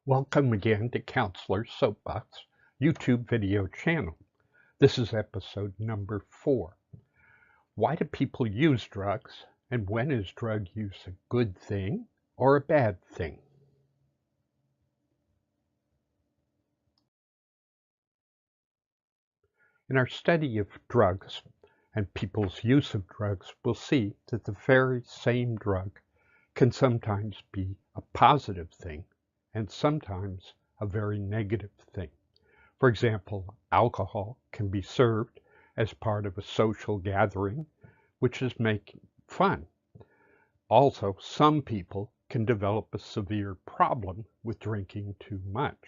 Welcome again to Counselor's Soapbox YouTube video channel. This is episode number 4. Why do people use drugs, and when is drug use a good thing or a bad thing? In our study of drugs and people's use of drugs, we'll see that the very same drug can sometimes be a positive thing and sometimes a very negative thing. For example, alcohol can be served as part of a social gathering, which is making fun. Also, some people can develop a severe problem with drinking too much.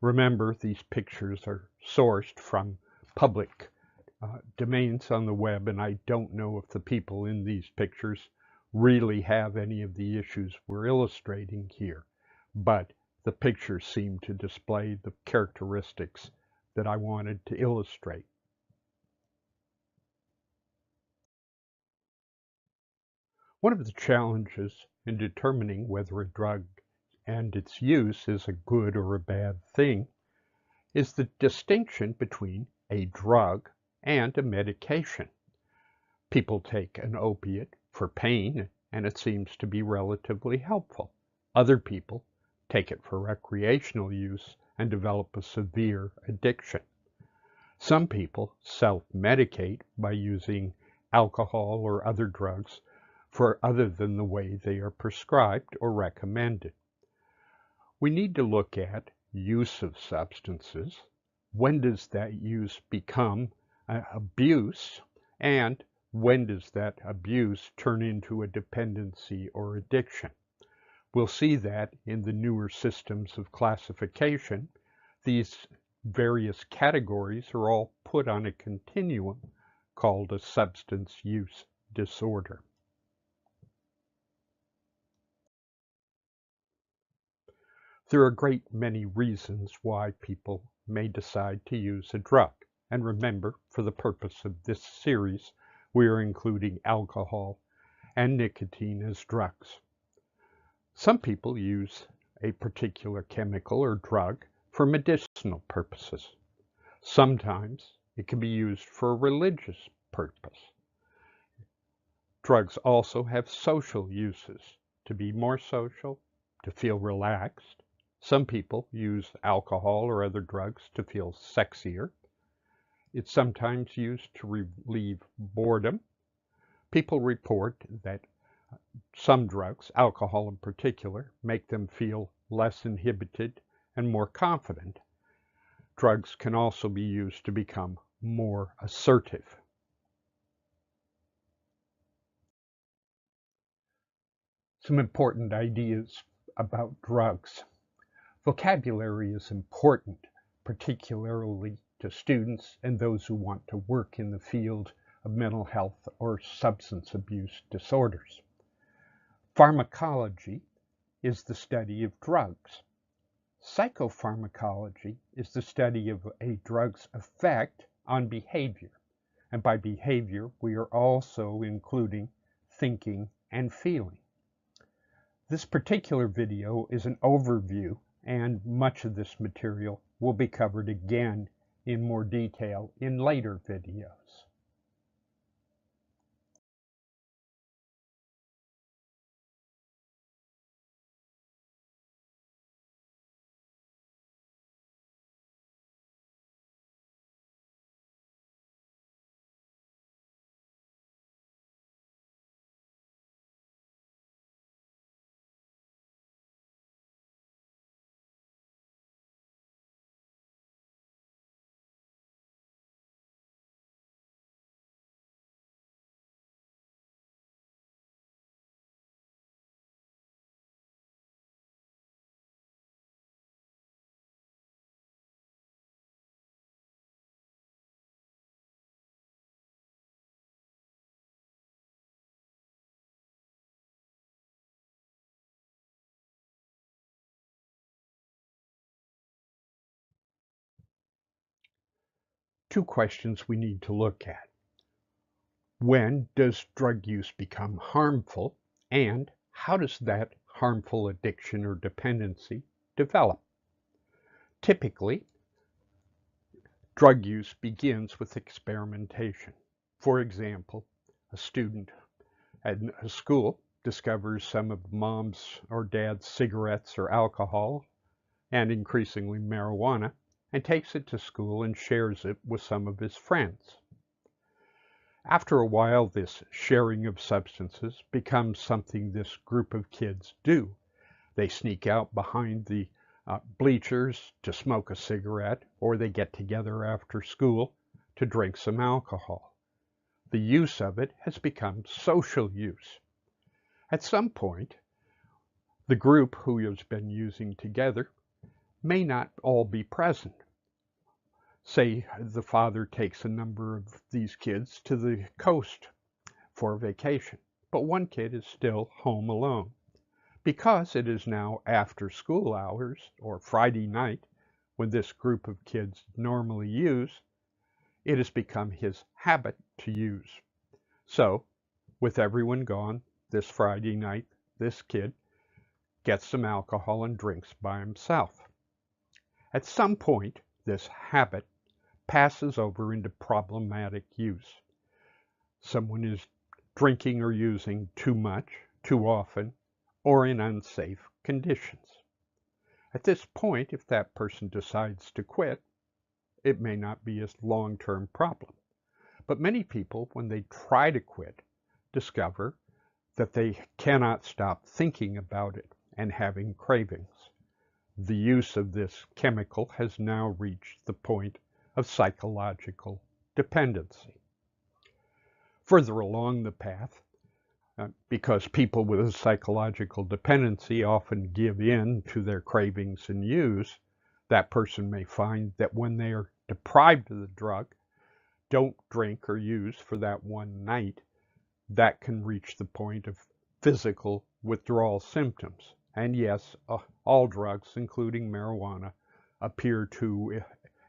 Remember, these pictures are sourced from public domains on the web, and I don't know if the people in these pictures really have any of the issues we're illustrating here, but the pictures seem to display the characteristics that I wanted to illustrate. One of the challenges in determining whether a drug and its use is a good or a bad thing is the distinction between a drug and a medication. People take an opiate for pain, and it seems to be relatively helpful. Other people take it for recreational use and develop a severe addiction. Some people self-medicate by using alcohol or other drugs for other than the way they are prescribed or recommended. We need to look at use of substances. When does that use become abuse? And when does that abuse turn into a dependency or addiction? We'll see that in the newer systems of classification. These various categories are all put on a continuum called a substance use disorder. There are a great many reasons why people may decide to use a drug. And remember, for the purpose of this series, we are including alcohol and nicotine as drugs. Some people use a particular chemical or drug for medicinal purposes. Sometimes it can be used for a religious purpose. Drugs also have social uses, to be more social, to feel relaxed. Some people use alcohol or other drugs to feel sexier. It's sometimes used to relieve boredom. People report that some drugs, alcohol in particular, make them feel less inhibited and more confident. Drugs can also be used to become more assertive. Some important ideas about drugs. Vocabulary is important, particularly to students and those who want to work in the field of mental health or substance abuse disorders. Pharmacology is the study of drugs. Psychopharmacology is the study of a drug's effect on behavior. And by behavior, we are also including thinking and feeling. This particular video is an overview, and much of this material will be covered again in more detail in later videos. Two questions we need to look at. When does drug use become harmful, and how does that harmful addiction or dependency develop. Typically, drug use begins with experimentation. For example, a student at a school discovers some of mom's or dad's cigarettes or alcohol, and increasingly marijuana, and takes it to school and shares it with some of his friends. After a while, this sharing of substances becomes something this group of kids do. They sneak out behind the bleachers to smoke a cigarette, or they get together after school to drink some alcohol. The use of it has become social use. At some point, the group who has been using together may not all be present. Say the father takes a number of these kids to the coast for vacation, but one kid is still home alone. Because it is now after school hours or Friday night when this group of kids normally use, it has become his habit to use. So, with everyone gone this Friday night, this kid gets some alcohol and drinks by himself. At some point, this habit passes over into problematic use. Someone is drinking or using too much, too often, or in unsafe conditions. At this point, if that person decides to quit, it may not be a long-term problem. But many people, when they try to quit, discover that they cannot stop thinking about it and having cravings. The use of this chemical has now reached the point of psychological dependency. Further along the path, because people with a psychological dependency often give in to their cravings and use, that person may find that when they are deprived of the drug, don't drink or use for that one night, that can reach the point of physical withdrawal symptoms. And yes, all drugs, including marijuana, appear to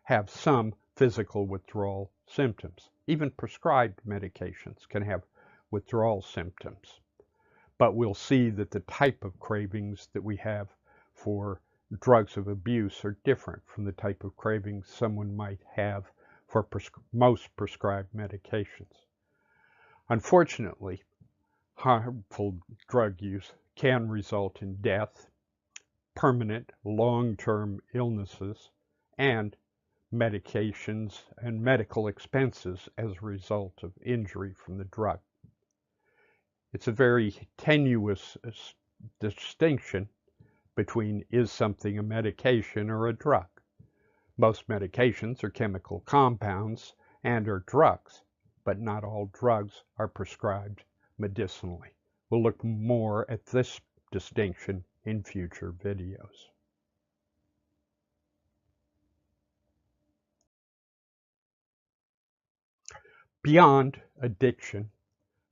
have some physical withdrawal symptoms. Even prescribed medications can have withdrawal symptoms. But we'll see that the type of cravings that we have for drugs of abuse are different from the type of cravings someone might have for most prescribed medications. Unfortunately, harmful drug use can result in death, permanent long-term illnesses, and medications and medical expenses as a result of injury from the drug. It's a very tenuous distinction between is something a medication or a drug. Most medications are chemical compounds and are drugs, but not all drugs are prescribed medicinally. We'll look more at this distinction in future videos. Beyond addiction,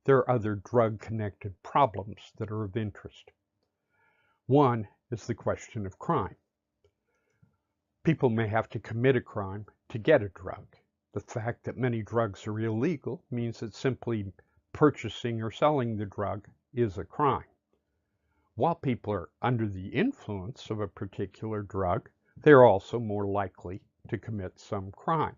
there are other drug-connected problems that are of interest. One is the question of crime. People may have to commit a crime to get a drug. The fact that many drugs are illegal means that simply purchasing or selling the drug is a crime. While people are under the influence of a particular drug, they're also more likely to commit some crime.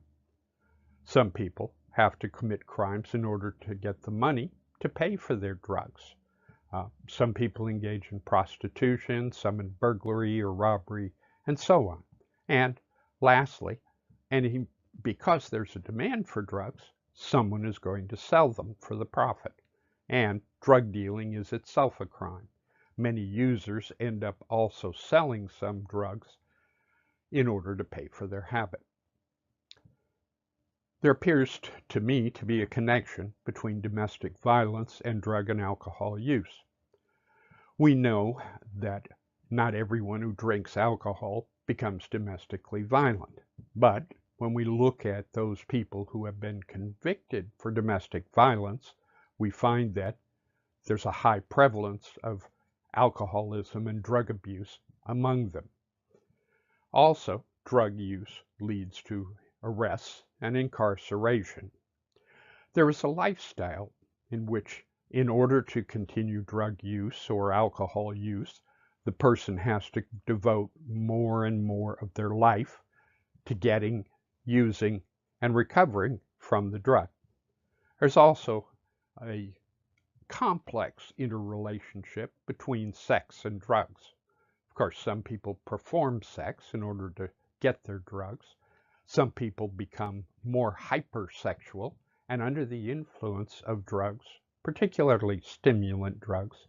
Some people have to commit crimes in order to get the money to pay for their drugs. Some people engage in prostitution, some in burglary or robbery, and so on. And lastly, because there's a demand for drugs, someone is going to sell them for the profit. And drug dealing is itself a crime. Many users end up also selling some drugs in order to pay for their habit. There appears to me to be a connection between domestic violence and drug and alcohol use. We know that not everyone who drinks alcohol becomes domestically violent, but when we look at those people who have been convicted for domestic violence, we find that there's a high prevalence of alcoholism and drug abuse among them. Also, drug use leads to arrests and incarceration. There is a lifestyle in which, in order to continue drug use or alcohol use, the person has to devote more and more of their life to getting, using, and recovering from the drug. There's also a complex interrelationship between sex and drugs. Of course, some people perform sex in order to get their drugs. Some people become more hypersexual and under the influence of drugs, particularly stimulant drugs,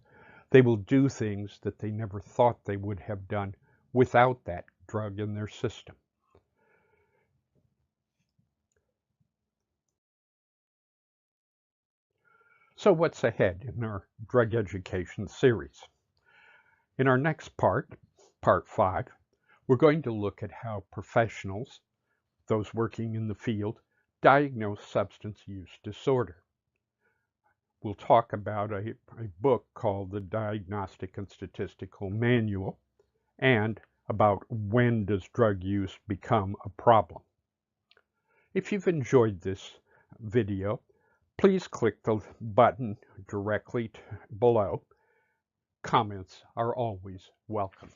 they will do things that they never thought they would have done without that drug in their system. So what's ahead in our drug education series? In our next part, part 5, we're going to look at how professionals, those working in the field, diagnose substance use disorder. We'll talk about a book called the Diagnostic and Statistical Manual and about when does drug use become a problem. If you've enjoyed this video, please click the button directly below. Comments are always welcome.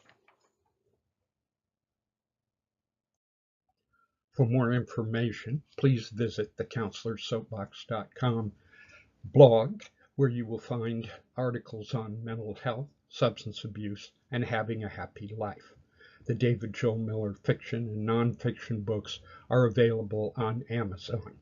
For more information, please visit the Counselorssoapbox.com blog, where you will find articles on mental health, substance abuse, and having a happy life. The David Joel Miller fiction and nonfiction books are available on Amazon.